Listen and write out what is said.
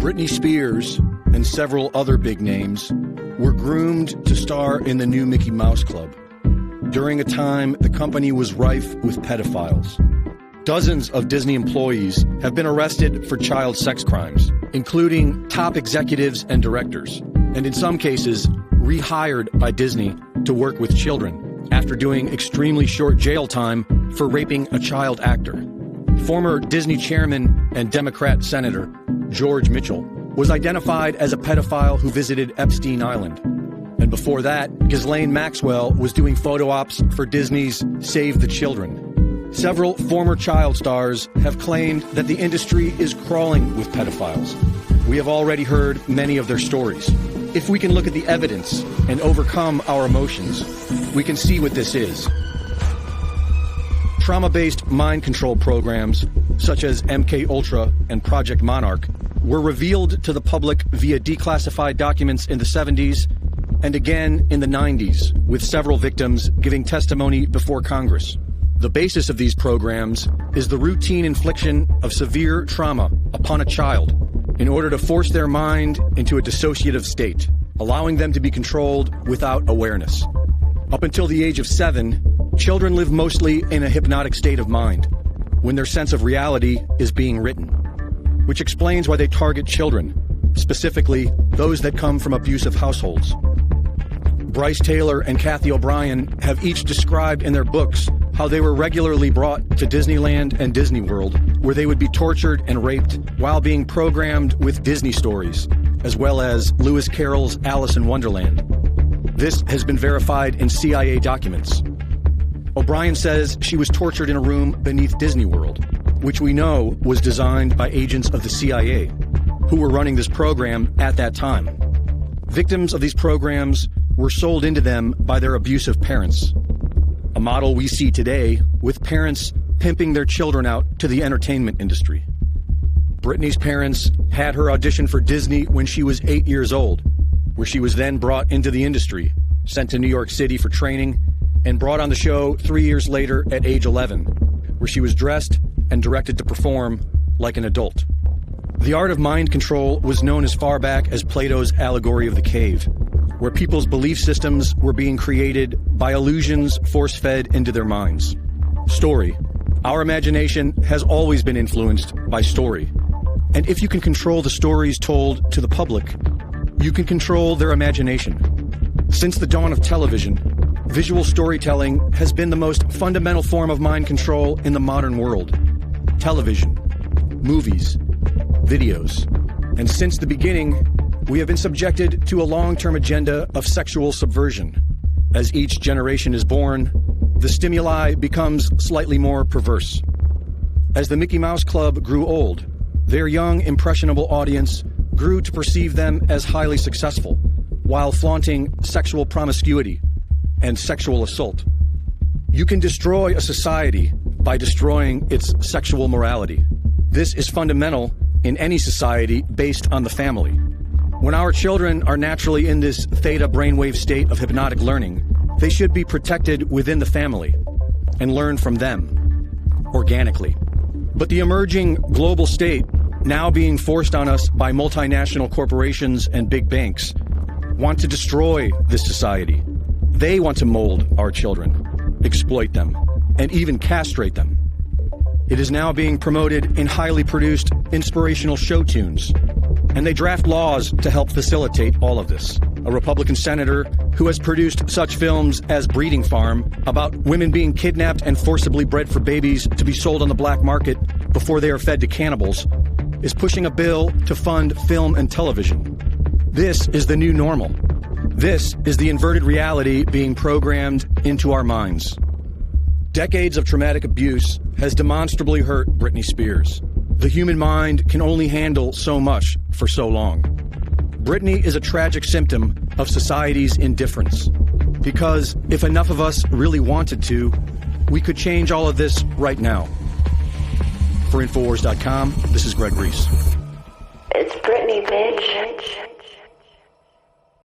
Britney Spears and several other big names were groomed to star in the new Mickey Mouse Club during a time the company was rife with pedophiles. Dozens of Disney employees have been arrested for child sex crimes, including top executives and directors, and in some cases, rehired by Disney to work with children after doing extremely short jail time for raping a child actor. Former Disney chairman and Democrat Senator George Mitchell was identified as a pedophile who visited Epstein Island. And before that, Ghislaine Maxwell was doing photo ops for Disney's Save the Children. Several former child stars have claimed that the industry is crawling with pedophiles. We have already heard many of their stories. If we can look at the evidence and overcome our emotions, we can see what this is. Trauma-based mind control programs, such as MKUltra and Project Monarch, were revealed to the public via declassified documents in the 70s and again in the 90s, with several victims giving testimony before Congress. The basis of these programs is the routine infliction of severe trauma upon a child in order to force their mind into a dissociative state, allowing them to be controlled without awareness. Up until the age of 7, children live mostly in a hypnotic state of mind, when their sense of reality is being written, which explains why they target children, specifically those that come from abusive households. Bryce Taylor and Kathy O'Brien have each described in their books how they were regularly brought to Disneyland and Disney World, where they would be tortured and raped while being programmed with Disney stories, as well as Lewis Carroll's Alice in Wonderland. This has been verified in CIA documents. O'Brien says she was tortured in a room beneath Disney World, which we know was designed by agents of the CIA, who were running this program at that time. Victims of these programs were sold into them by their abusive parents, a model we see today with parents pimping their children out to the entertainment industry. Britney's parents had her audition for Disney when she was 8 years old, where she was then brought into the industry, sent to New York City for training, and brought on the show 3 years later at age 11, where she was dressed and directed to perform like an adult. The art of mind control was known as far back as Plato's allegory of the cave, where people's belief systems were being created by illusions force-fed into their minds. Story. Our imagination has always been influenced by story. And if you can control the stories told to the public, you can control their imagination. Since the dawn of television, visual storytelling has been the most fundamental form of mind control in the modern world. Television, movies, videos. And since the beginning, we have been subjected to a long-term agenda of sexual subversion. As each generation is born, the stimuli becomes slightly more perverse. As the Mickey Mouse Club grew old, their young, impressionable audience grew to perceive them as highly successful, while flaunting sexual promiscuity and sexual assault. You can destroy a society by destroying its sexual morality. This is fundamental in any society based on the family. When our children are naturally in this theta brainwave state of hypnotic learning, they should be protected within the family and learn from them organically. But the emerging global state, now being forced on us by multinational corporations and big banks, want to destroy this society. They want to mold our children, exploit them, and even castrate them. It is now being promoted in highly produced inspirational show tunes, and they draft laws to help facilitate all of this. A Republican senator who has produced such films as Breeding Farm, about women being kidnapped and forcibly bred for babies to be sold on the black market before they are fed to cannibals, is pushing a bill to fund film and television. This is the new normal. This is the inverted reality being programmed into our minds. Decades of traumatic abuse has demonstrably hurt Britney Spears. The human mind can only handle so much for so long. Britney is a tragic symptom of society's indifference. Because if enough of us really wanted to, we could change all of this right now. For Infowars.com, this is Greg Reese. It's Britney, bitch.